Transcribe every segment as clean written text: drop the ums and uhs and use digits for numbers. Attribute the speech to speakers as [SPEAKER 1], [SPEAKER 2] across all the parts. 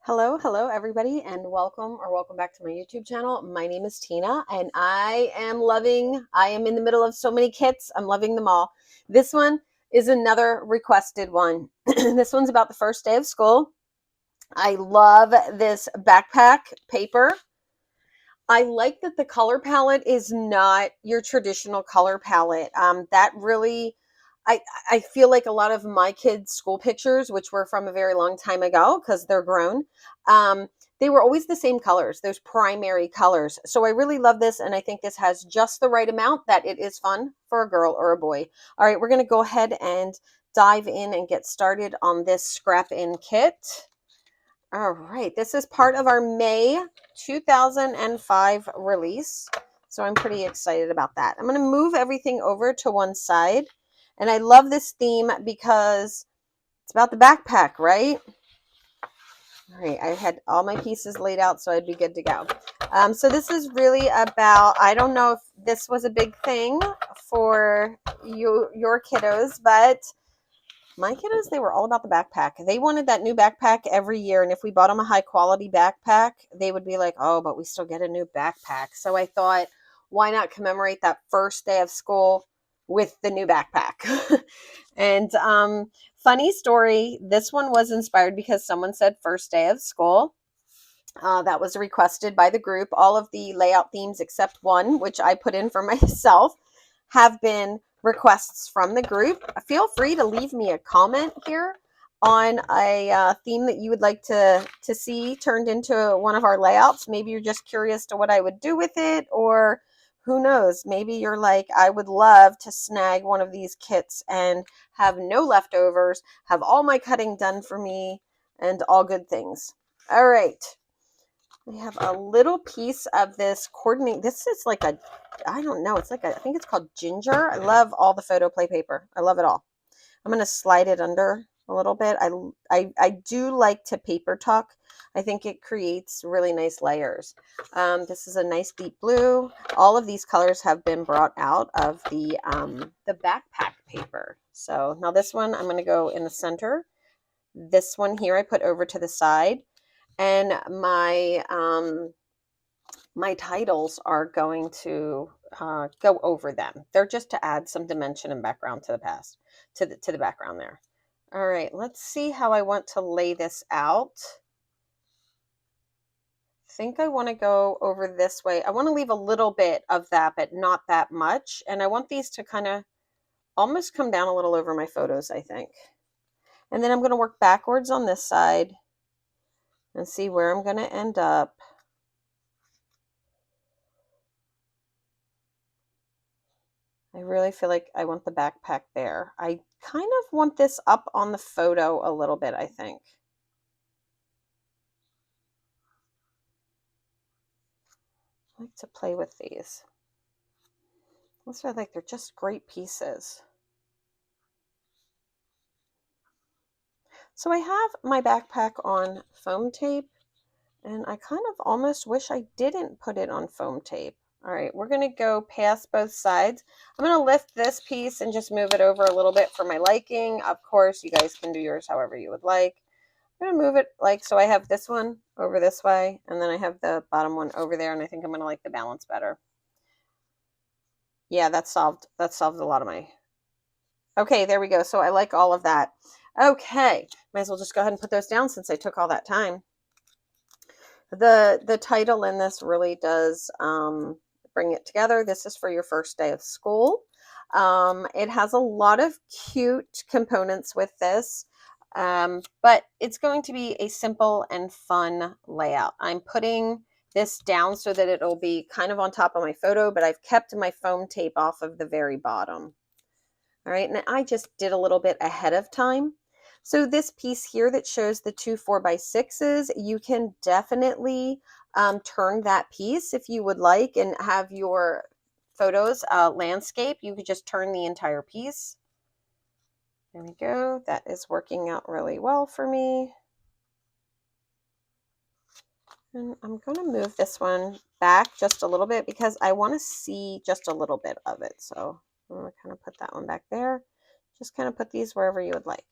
[SPEAKER 1] Hello everybody, and welcome back to my YouTube channel. My name is Tina, and I am in the middle of so many kits. I'm loving them all. This one is another requested one. This one's about the first day of school. I love this backpack paper. I like that the color palette is not your traditional color palette. That really, I, I feel like a lot of my kids' school pictures, which were from a very long time ago because they're grown, they were always the same colors, those primary colors. So I really love this, and I think this has just the right amount that it is fun for a girl or a boy. All right, we're going to go ahead and dive in and get started on this scrap in kit. All right, this is part of our May 2005 release, so I'm pretty excited about that. I'm going to move everything over to one side, and I love this theme because it's about the backpack, right? All right, I had all my pieces laid out so I'd be good to go. So this is really about, I don't know if this was a big thing for your kiddos, but my kiddos, they were all about the backpack. They wanted that new backpack every year. And if we bought them a high quality backpack, they would be like, oh, but we still get a new backpack. So I thought, why not commemorate that first day of school with the new backpack? And funny story, this one was inspired because someone said first day of school. That was requested by the group. All of the layout themes except one, which I put in for myself, have been requests from the group. Feel free to leave me a comment here on a theme that you would like to see turned into one of our layouts. Maybe you're just curious to what I would do with it, or who knows, maybe you're like, I would love to snag one of these kits and have no leftovers, have all my cutting done for me, and all good things. All right. We have a little piece of this coordinate. This is like a, I don't know. It's like a, I think it's called ginger. I love all the PhotoPlay paper. I love it all. I'm going to slide it under a little bit. I do like to paper tuck. I think it creates really nice layers. This is a nice deep blue. All of these colors have been brought out of the backpack paper. So now this one, I'm going to go in the center. This one here I put over to the side. And my titles are going to go over them. They're just to add some dimension and background to the background there. All right, let's see how I want to lay this out. I think I want to go over this way. I want to leave a little bit of that, but not that much. And I want these to kind of almost come down a little over my photos, I think. And then I'm going to work backwards on this side and see where I'm going to end up. I really feel like I want the backpack there. I kind of want this up on the photo a little bit, I think. I like to play with these. Also, I like they're just great pieces. So I have my backpack on foam tape, and I kind of almost wish I didn't put it on foam tape. All right, we're going to go past both sides. I'm going to lift this piece and just move it over a little bit for my liking. Of course, you guys can do yours however you would like. I'm going to move it like so. I have this one over this way, and then I have the bottom one over there, and I think I'm going to like the balance better. Yeah, that solved a lot of my... Okay, there we go. So I like all of that. Okay, might as well just go ahead and put those down since I took all that time. The title in this really does bring it together. This is for your first day of school. It has a lot of cute components with this. But it's going to be a simple and fun layout. I'm putting this down so that it'll be kind of on top of my photo, but I've kept my foam tape off of the very bottom. All right, and I just did a little bit ahead of time. So this piece here that shows the two 4x6s, you can definitely turn that piece if you would like and have your photos landscape. You could just turn the entire piece. There we go. That is working out really well for me. And I'm going to move this one back just a little bit because I want to see just a little bit of it. So I'm going to kind of put that one back there. Just kind of put these wherever you would like.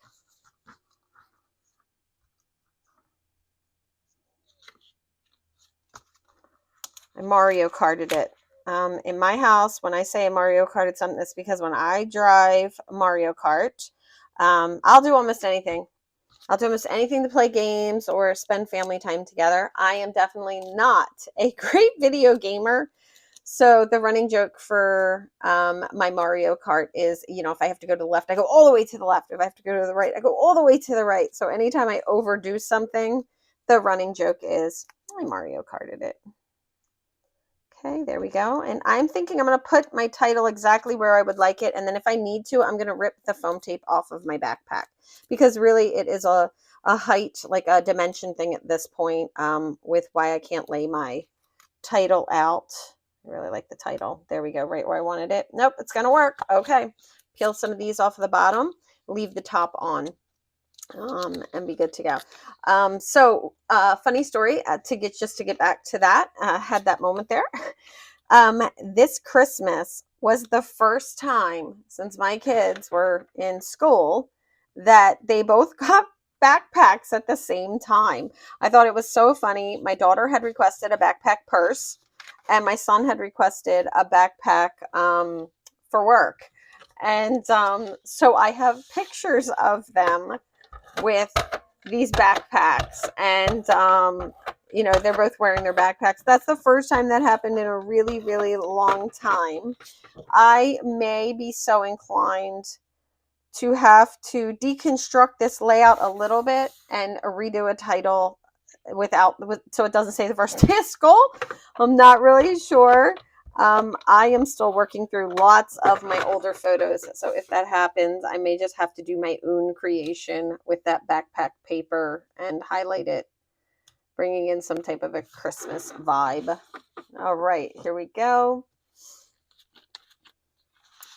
[SPEAKER 1] I Mario Karted it. In my house, when I say I Mario Karted something, it's because when I drive Mario Kart, I'll do almost anything. I'll do almost anything to play games or spend family time together. I am definitely not a great video gamer. So the running joke for my Mario Kart is, you know, if I have to go to the left, I go all the way to the left. If I have to go to the right, I go all the way to the right. So anytime I overdo something, the running joke is, I Mario Karted it. Okay, there we go. And I'm thinking I'm going to put my title exactly where I would like it. And then if I need to, I'm going to rip the foam tape off of my backpack, because really it is a height, like a dimension thing at this point, with why I can't lay my title out. I really like the title. There we go, right where I wanted it. Nope, it's going to work. Okay, peel some of these off of the bottom, leave the top on. And be good to go. Funny story, to get back to that, had that moment there. This Christmas was the first time since my kids were in school that they both got backpacks at the same time. I thought it was so funny. My daughter had requested a backpack purse, and my son had requested a backpack for work. And so I have pictures of them with these backpacks, and you know, they're both wearing their backpacks. That's the first time that happened in a really, really long time. I may be so inclined to have to deconstruct this layout a little bit and redo a title so it doesn't say the first day of school. I'm not really sure. I am still working through lots of my older photos. So if that happens, I may just have to do my own creation with that backpack paper and highlight it, bringing in some type of a Christmas vibe. All right, here we go.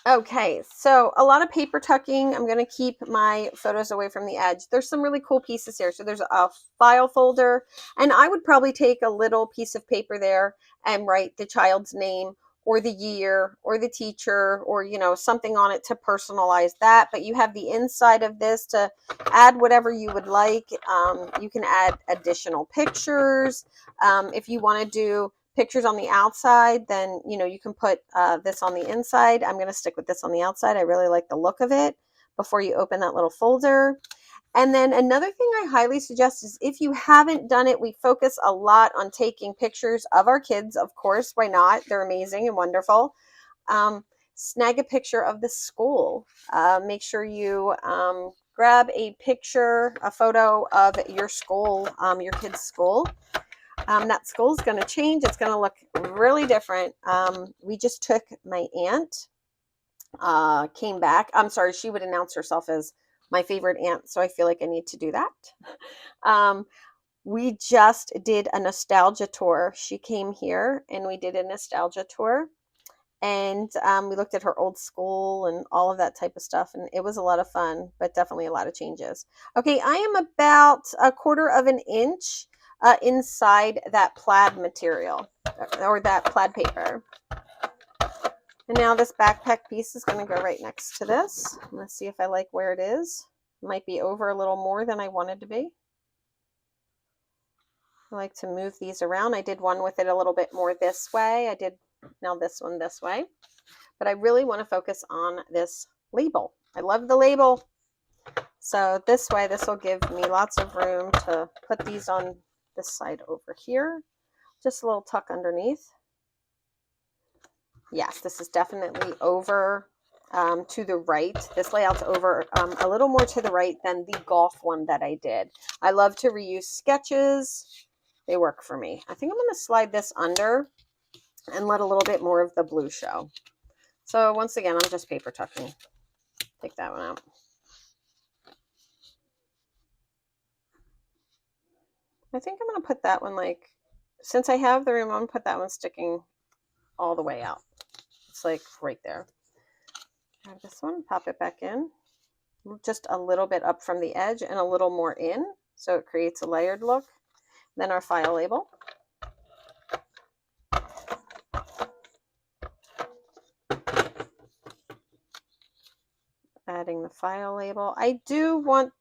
[SPEAKER 1] Okay, so a lot of paper tucking. I'm going to keep my photos away from the edge. There's some really cool pieces here. So there's a file folder, and I would probably take a little piece of paper there and write the child's name or the year or the teacher, or, you know, something on it to personalize that. But you have the inside of this to add whatever you would like. You can add additional pictures. If you want to do pictures on the outside, then, you know, you can put this on the inside. I'm going to stick with this on the outside. I really like the look of it before you open that little folder. And then another thing I highly suggest is, if you haven't done it, we focus a lot on taking pictures of our kids. Of course, why not? They're amazing and wonderful. Snag a picture of the school. Make sure you grab a picture, a photo of your school, your kid's school. That school is going to change. It's going to look really different. We just took my aunt, came back. I'm sorry, she would announce herself as my favorite aunt, so I feel like I need to do that. We just did a nostalgia tour. She came here and we did a nostalgia tour, and we looked at her old school and all of that type of stuff, and it was a lot of fun, but definitely a lot of changes. Okay, I am about 1/4 of an inch inside that plaid material, or that plaid paper. And now this backpack piece is going to go right next to this. I'm going to see if I like where it is. It might be over a little more than I wanted to be. I like to move these around. I did one with it a little bit more this way. I did now this one this way. But I really want to focus on this label. I love the label. So this way, this will give me lots of room to put these on this side over here. Just a little tuck underneath. Yes, this is definitely over to the right. This layout's over a little more to the right than the golf one that I did. I love to reuse sketches. They work for me. I think I'm going to slide this under and let a little bit more of the blue show. So once again, I'm just paper tucking. Take that one out. I think I'm going to put that one, like, since I have the room, I'm going to put that one sticking all the way out. It's like right there. Grab this one, pop it back in. Just a little bit up from the edge and a little more in, so it creates a layered look. Then our file label. Adding the file label. I don't want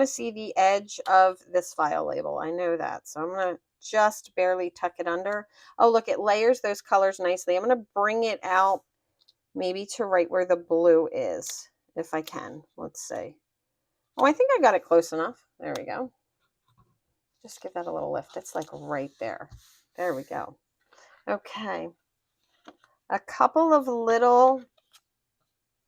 [SPEAKER 1] to see the edge of this file label. I know that. So I'm going to just barely tuck it under. Oh, look, it layers those colors nicely. I'm going to bring it out maybe to right where the blue is, if I can. Let's see. Oh, I think I got it close enough. There we go. Just give that a little lift. It's like right there. There we go. Okay. A couple of little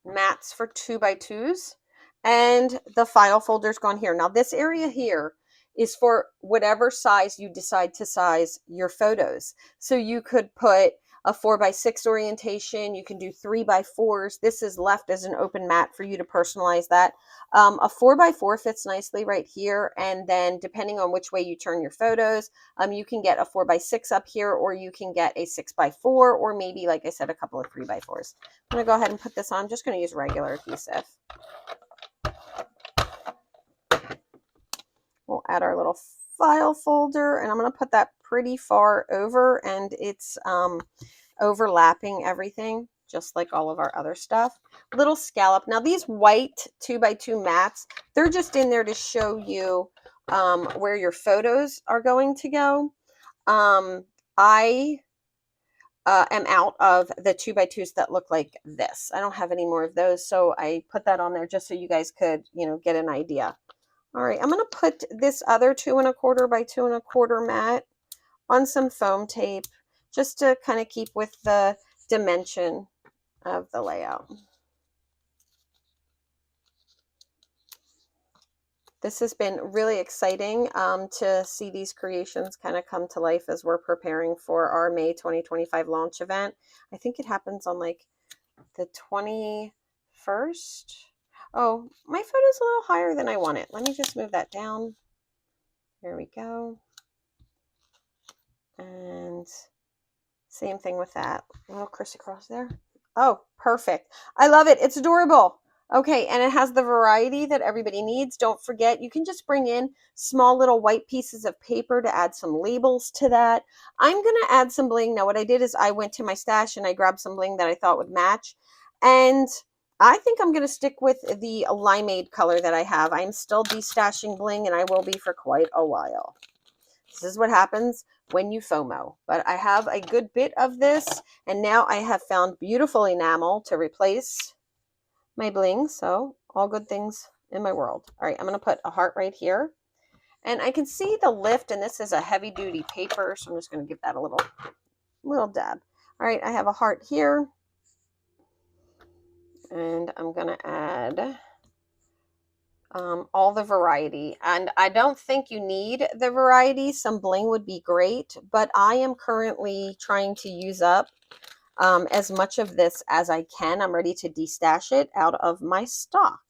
[SPEAKER 1] mats for 2x2s, and the file folder's gone here. Now this area here is for whatever size you decide to size your photos. So you could put a 4x6 orientation, you can do 3x4s. This is left as an open mat for you to personalize that. A 4x4 fits nicely right here, and then depending on which way you turn your photos, you can get a 4x6 up here, or you can get a 6x4, or maybe, like I said, a couple of 3x4s. I'm going to go ahead and put this on. I'm just going to use regular adhesive. We'll add our little file folder, and I'm going to put that pretty far over, and it's overlapping everything, just like all of our other stuff. Little scallop. Now these white 2x2 mats, they're just in there to show you where your photos are going to go. I am out of the 2x2s that look like this. I don't have any more of those, so I put that on there just so you guys could, you know, get an idea. All right, I'm going to put this other 2 1/4 by 2 1/4 mat on some foam tape just to kind of keep with the dimension of the layout. This has been really exciting to see these creations kind of come to life as we're preparing for our May 2025 launch event. I think it happens on like the 21st. Oh, my photo's a little higher than I want it. Let me just move that down. There we go. And same thing with that. A little crisscross there. Oh, perfect. I love it. It's adorable. Okay, and it has the variety that everybody needs. Don't forget, you can just bring in small little white pieces of paper to add some labels to that. I'm going to add some bling. Now, what I did is I went to my stash and I grabbed some bling that I thought would match. And I think I'm going to stick with the limeade color that I have. I'm still destashing bling, and I will be for quite a while. This is what happens when you FOMO. But I have a good bit of this, and now I have found beautiful enamel to replace my bling. So all good things in my world. All right, I'm going to put a heart right here. And I can see the lift, and this is a heavy duty paper, so I'm just going to give that a little dab. All right, I have a heart here. And I'm going to add all the variety. And I don't think you need the variety. Some bling would be great, but I am currently trying to use up as much of this as I can. I'm ready to destash it out of my stock.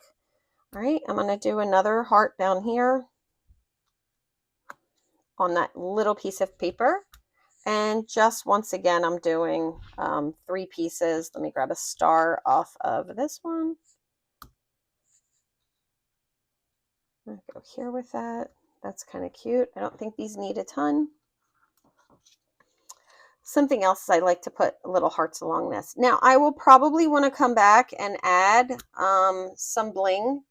[SPEAKER 1] All right, I'm going to do another heart down here on that little piece of paper. And just once again, I'm doing 3 pieces. Let me grab a star off of this one. I'll go here with that. That's kind of cute. I don't think these need a ton. Something else is I like to put little hearts along this. Now, I will probably want to come back and add some bling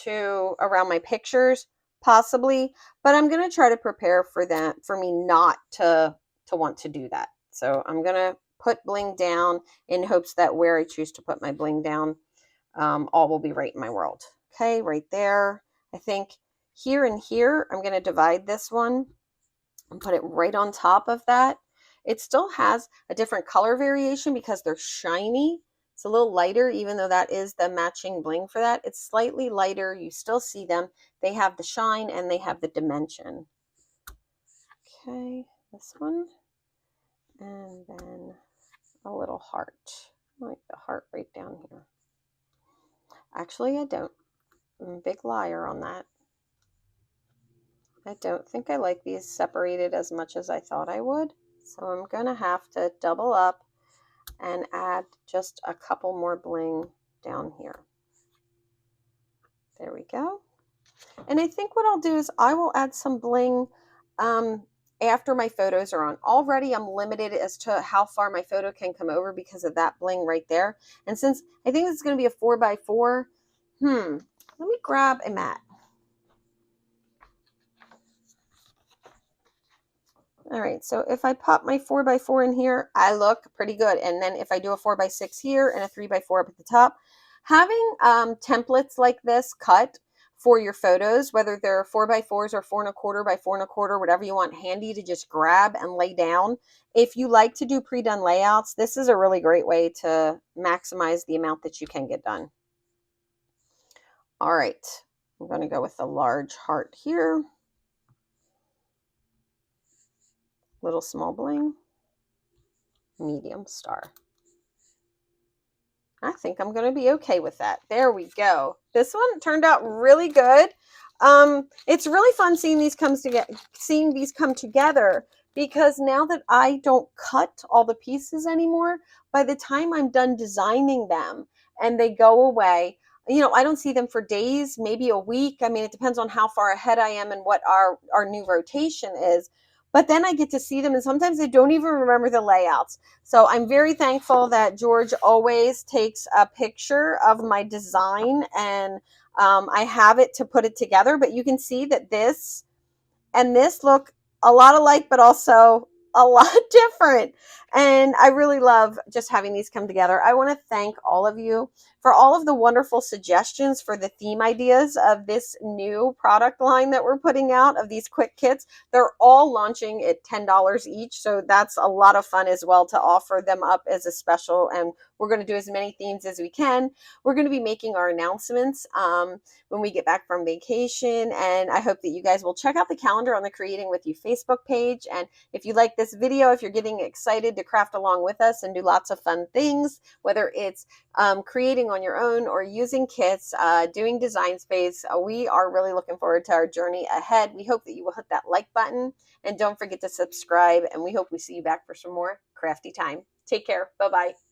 [SPEAKER 1] to around my pictures, possibly, but I'm going to try to prepare for that, for me not to want to do that. So I'm going to put bling down in hopes that where I choose to put my bling down, all will be right in my world. Okay, right there. I think here and here, I'm going to divide this one and put it right on top of that. It still has a different color variation because they're shiny. It's a little lighter, even though that is the matching bling for that. It's slightly lighter. You still see them. They have the shine and they have the dimension. Okay, this one. And then a little heart. I like the heart right down here. Actually, I don't. I'm a big liar on that. I don't think I like these separated as much as I thought I would. So I'm going to have to double up and add just a couple more bling down here. There we go. And I think what I'll do is I will add some bling after my photos are on. Already I'm limited as to how far my photo can come over because of that bling right there. And since I think this is going to be a 4x4, let me grab a mat. All right, so if I pop my 4x4 in here, I look pretty good. And then if I do a 4x6 here and a 3x4 up at the top, having templates like this cut for your photos, whether they're 4x4s or 4¼ by 4¼ whatever you want handy to just grab and lay down. If you like to do pre-done layouts, this is a really great way to maximize the amount that you can get done. All right, I'm going to go with a large heart here. Little small bling, medium star. I think I'm going to be okay with that. There we go. This one turned out really good. It's really fun seeing these come together because now that I don't cut all the pieces anymore, by the time I'm done designing them and they go away, you know, I don't see them for days, maybe a week. I mean, it depends on how far ahead I am and what our new rotation is. But then I get to see them, and sometimes I don't even remember the layouts. So I'm very thankful that George always takes a picture of my design, and I have it to put it together. But you can see that this and this look a lot alike, but also a lot different. And I really love just having these come together. I want to thank all of you for all of the wonderful suggestions for the theme ideas of this new product line that we're putting out of these quick kits. They're all launching at $10 each. So that's a lot of fun as well to offer them up as a special. And we're going to do as many themes as we can. We're going to be making our announcements when we get back from vacation. And I hope that you guys will check out the calendar on the Creating With You Facebook page. And if you like this video, if you're getting excited to craft along with us and do lots of fun things, whether it's creating on your own or using kits, doing design space, we are really looking forward to our journey ahead. We hope that you will hit that like button and don't forget to subscribe. And we hope we see you back for some more crafty time. Take care. Bye-bye.